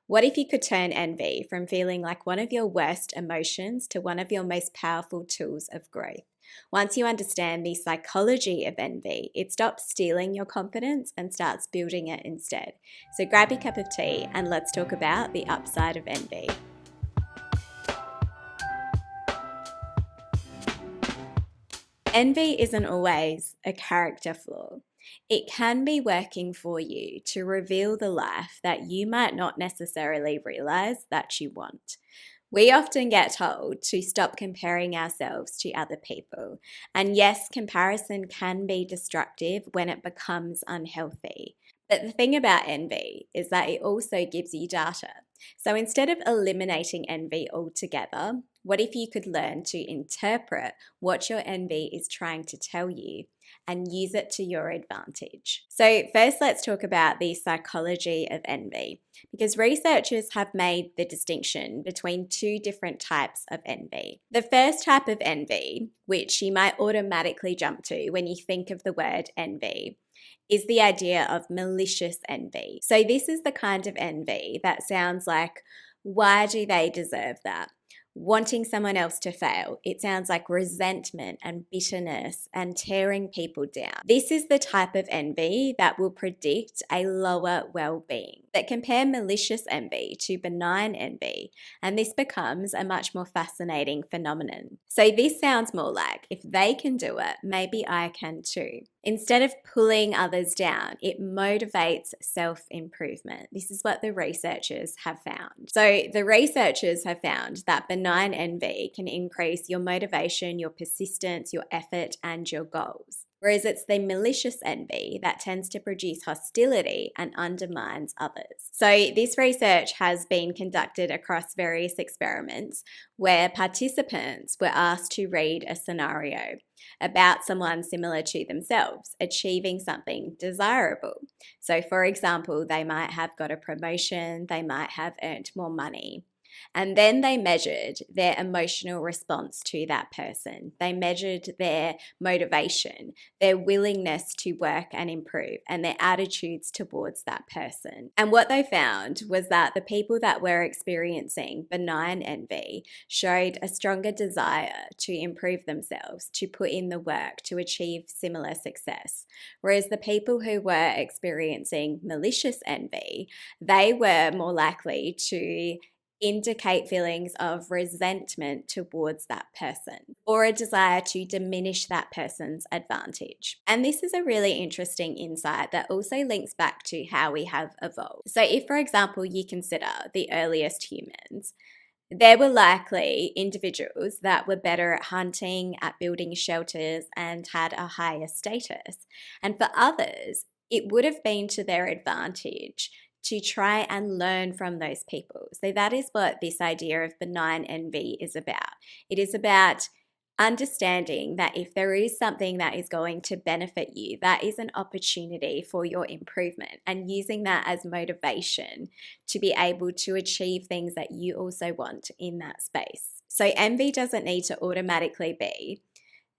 What if you could turn envy from feeling like one of your worst emotions to one of your most powerful tools of growth? Once you understand the psychology of envy, it stops stealing your confidence and starts building it instead. So grab your cup of tea and let's talk about the upside of envy. Envy isn't always a character flaw. It can be working for you to reveal the life that you might not necessarily realize that you want. We often get told to stop comparing ourselves to other people. And yes, comparison can be destructive when it becomes unhealthy. But the thing about envy is that it also gives you data. So instead of eliminating envy altogether, what if you could learn to interpret what your envy is trying to tell you and use it to your advantage? So, first, let's talk about the psychology of envy because researchers have made the distinction between two different types of envy. The first type of envy, which you might automatically jump to when you think of the word envy, is the idea of malicious envy. So, this is the kind of envy that sounds like, why do they deserve that? Wanting someone else to fail. It sounds like resentment and bitterness and tearing people down. This is the type of envy that will predict a lower well-being. That compare malicious envy to benign envy, and this becomes a much more fascinating phenomenon. So this sounds more like, if they can do it, maybe I can too. Instead of pulling others down, it motivates self-improvement. This is what the researchers have found. So the researchers have found that benign envy can increase your motivation, your persistence, your effort, and your goals. Whereas it's the malicious envy that tends to produce hostility and undermines others. So this research has been conducted across various experiments where participants were asked to read a scenario about someone similar to themselves achieving something desirable. So, for example, they might have got a promotion, they might have earned more money. And then they measured their emotional response to that person. They measured their motivation, their willingness to work and improve, and their attitudes towards that person. And what they found was that the people that were experiencing benign envy showed a stronger desire to improve themselves, to put in the work, to achieve similar success. Whereas the people who were experiencing malicious envy, they were more likely to indicate feelings of resentment towards that person or a desire to diminish that person's advantage. And this is a really interesting insight that also links back to how we have evolved. So, if, for example, you consider the earliest humans, there were likely individuals that were better at hunting, at building shelters, and had a higher status. And for others, it would have been to their advantage to try and learn from those people. So that is what this idea of benign envy is about. It is about understanding that if there is something that is going to benefit you, that is an opportunity for your improvement, and using that as motivation to be able to achieve things that you also want in that space. So envy doesn't need to automatically be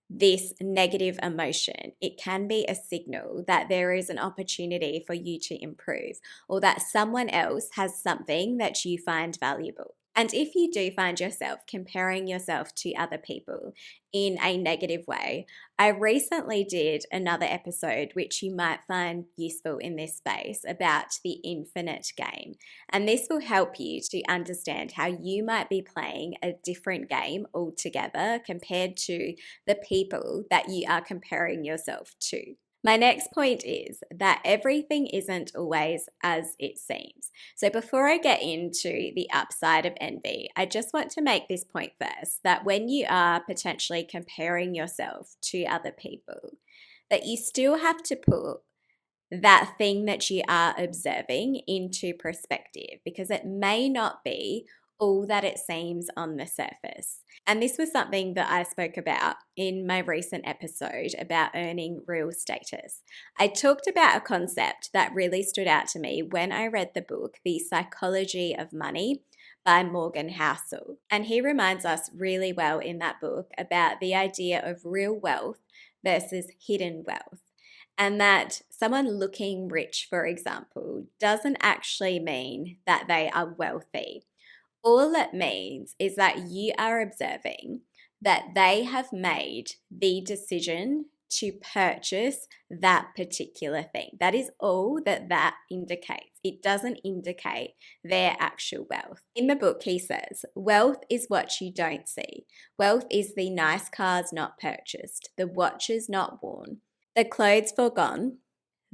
this negative emotion. It can be a signal that there is an opportunity for you to improve, or that someone else has something that you find valuable. And if you do find yourself comparing yourself to other people in a negative way, I recently did another episode which you might find useful in this space about the infinite game. And this will help you to understand how you might be playing a different game altogether compared to the people that you are comparing yourself to. My next point is that everything isn't always as it seems. So before I get into the upside of envy, I just want to make this point first, that when you are potentially comparing yourself to other people, that you still have to put that thing that you are observing into perspective, because it may not be all that it seems on the surface. And this was something that I spoke about in my recent episode about earning real status. I talked about a concept that really stood out to me when I read the book, The Psychology of Money by Morgan Housel. And he reminds us really well in that book about the idea of real wealth versus hidden wealth. And that someone looking rich, for example, doesn't actually mean that they are wealthy. All it means is that you are observing that they have made the decision to purchase that particular thing. That is all that that indicates. It doesn't indicate their actual wealth. In the book, he says, wealth is what you don't see. Wealth is the nice cars not purchased, the watches not worn, the clothes forgone,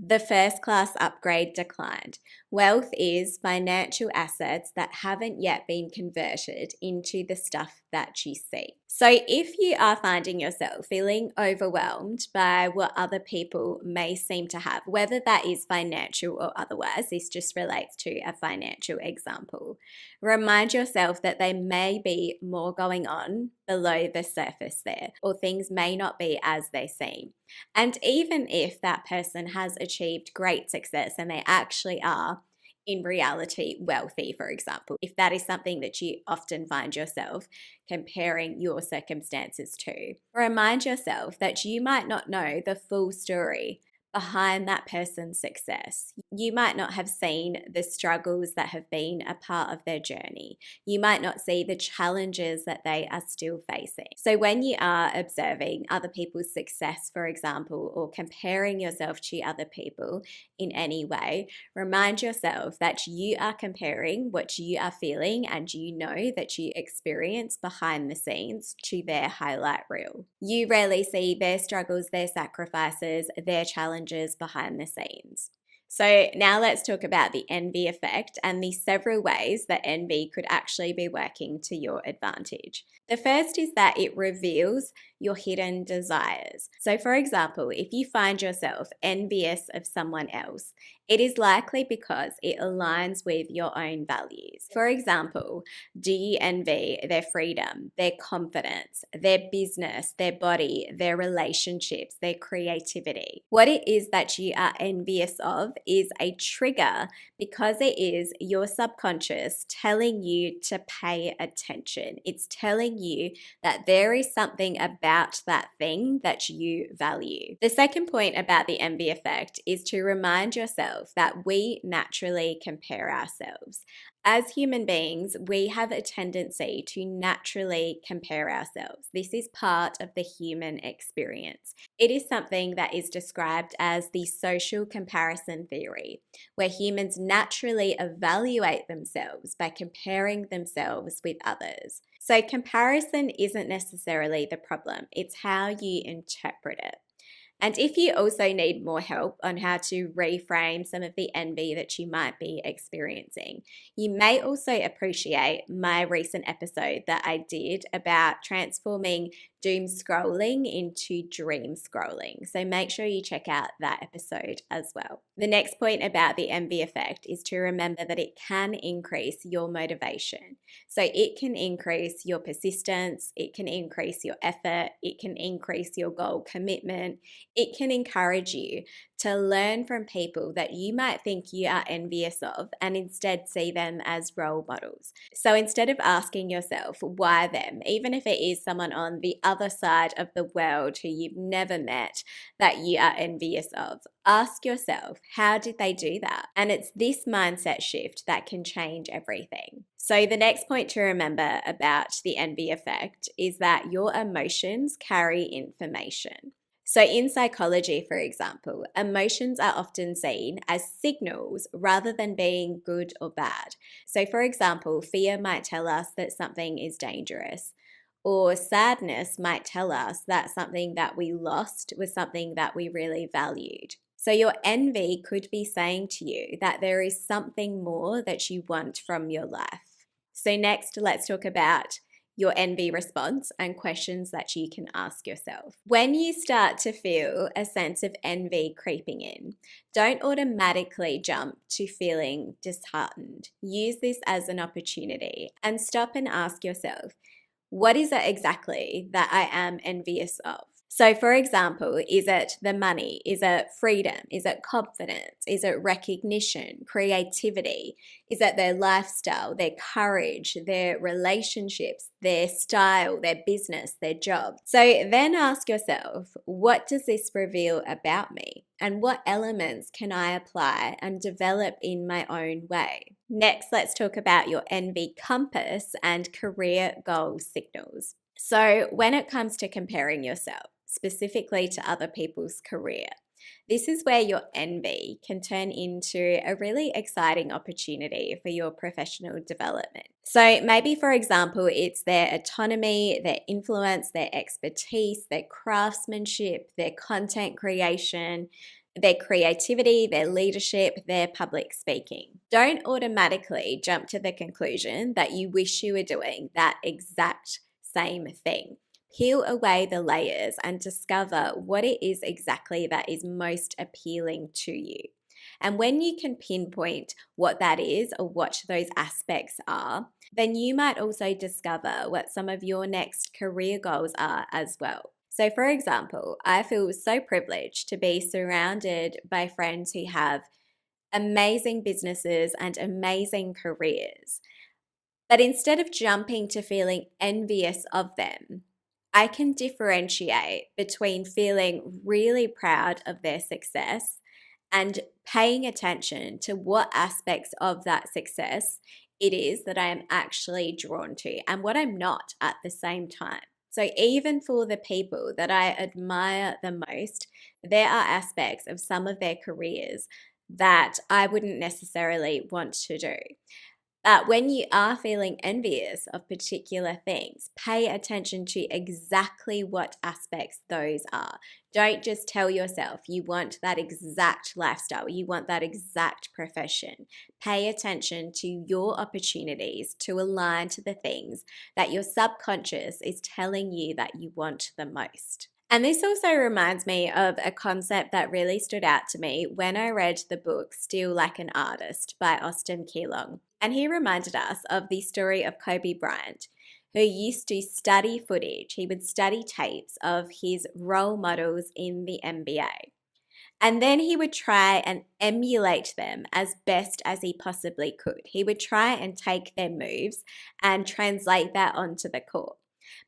the first class upgrade declined. Wealth is financial assets that haven't yet been converted into the stuff that you see. So, if you are finding yourself feeling overwhelmed by what other people may seem to have, whether that is financial or otherwise, this just relates to a financial example, remind yourself that there may be more going on below the surface there, or things may not be as they seem. And even if that person has achieved great success and they actually are in reality wealthy, for example, if that is something that you often find yourself comparing your circumstances to, remind yourself that you might not know the full story behind that person's success. You might not have seen the struggles that have been a part of their journey. You might not see the challenges that they are still facing. So, when you are observing other people's success, for example, or comparing yourself to other people in any way, remind yourself that you are comparing what you are feeling and you know that you experience behind the scenes to their highlight reel. You rarely see their struggles, their sacrifices, their challenges behind the scenes. So now let's talk about the envy effect and the several ways that envy could actually be working to your advantage. The first is that it reveals your hidden desires. So, for example, if you find yourself envious of someone else, it is likely because it aligns with your own values. For example, do you envy their freedom, their confidence, their business, their body, their relationships, their creativity? What it is that you are envious of is a trigger because it is your subconscious telling you to pay attention. It's telling you that there is something about that thing that you value. The second point about the envy effect is to remind yourself that we naturally compare ourselves. As human beings, we have a tendency to naturally compare ourselves. This is part of the human experience. It is something that is described as the social comparison theory, where humans naturally evaluate themselves by comparing themselves with others. So, comparison isn't necessarily the problem, it's how you interpret it. And if you also need more help on how to reframe some of the envy that you might be experiencing, you may also appreciate my recent episode that I did about transforming doom scrolling into dream scrolling. So make sure you check out that episode as well. The next point about the envy effect is to remember that it can increase your motivation. So it can increase your persistence, it can increase your effort, it can increase your goal commitment. It can encourage you to learn from people that you might think you are envious of and instead see them as role models. So instead of asking yourself, why them, even if it is someone on the other side of the world who you've never met that you are envious of, ask yourself, how did they do that? And it's this mindset shift that can change everything. So the next point to remember about the envy effect is that your emotions carry information. So, in psychology, for example, emotions are often seen as signals rather than being good or bad. So, for example, fear might tell us that something is dangerous, or sadness might tell us that something that we lost was something that we really valued. So, your envy could be saying to you that there is something more that you want from your life. So, next, let's talk about your envy response and questions that you can ask yourself. When you start to feel a sense of envy creeping in, don't automatically jump to feeling disheartened. Use this as an opportunity and stop and ask yourself, what is it exactly that I am envious of? So, for example, is it the money? Is it freedom? Is it confidence? Is it recognition, creativity? Is it their lifestyle, their courage, their relationships, their style, their business, their job? So then ask yourself, what does this reveal about me? And what elements can I apply and develop in my own way? Next, let's talk about your envy compass and career goal signals. So, when it comes to comparing yourself, specifically to other people's career, this is where your envy can turn into a really exciting opportunity for your professional development. So, maybe for example, it's their autonomy, their influence, their expertise, their craftsmanship, their content creation, their creativity, their leadership, their public speaking. Don't automatically jump to the conclusion that you wish you were doing that exact same thing. Peel away the layers and discover what it is exactly that is most appealing to you. And when you can pinpoint what that is or what those aspects are, then you might also discover what some of your next career goals are as well. So, for example, I feel so privileged to be surrounded by friends who have amazing businesses and amazing careers. But instead of jumping to feeling envious of them, I can differentiate between feeling really proud of their success and paying attention to what aspects of that success it is that I am actually drawn to and what I'm not at the same time. So, even for the people that I admire the most, there are aspects of some of their careers that I wouldn't necessarily want to do. But when you are feeling envious of particular things, pay attention to exactly what aspects those are. Don't just tell yourself you want that exact lifestyle, you want that exact profession. Pay attention to your opportunities to align to the things that your subconscious is telling you that you want the most. And this also reminds me of a concept that really stood out to me when I read the book Steal Like an Artist by Austin Keelong. And he reminded us of the story of Kobe Bryant, who used to study footage. He would study tapes of his role models in the NBA. And then he would try and emulate them as best as he possibly could. He would try and take their moves and translate that onto the court.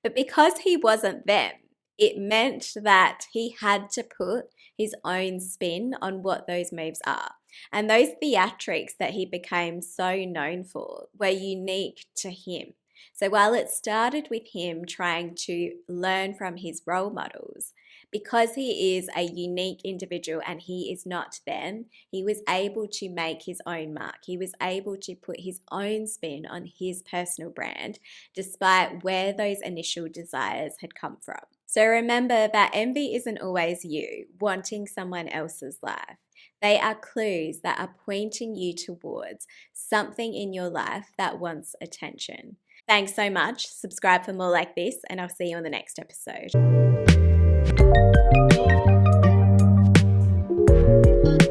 But because he wasn't them, it meant that he had to put his own spin on what those moves are. And those theatrics that he became so known for were unique to him. So while it started with him trying to learn from his role models, because he is a unique individual and he is not them, he was able to make his own mark. He was able to put his own spin on his personal brand, despite where those initial desires had come from. So remember that envy isn't always you wanting someone else's life. They are clues that are pointing you towards something in your life that wants attention. Thanks so much. Subscribe for more like this, and I'll see you on the next episode.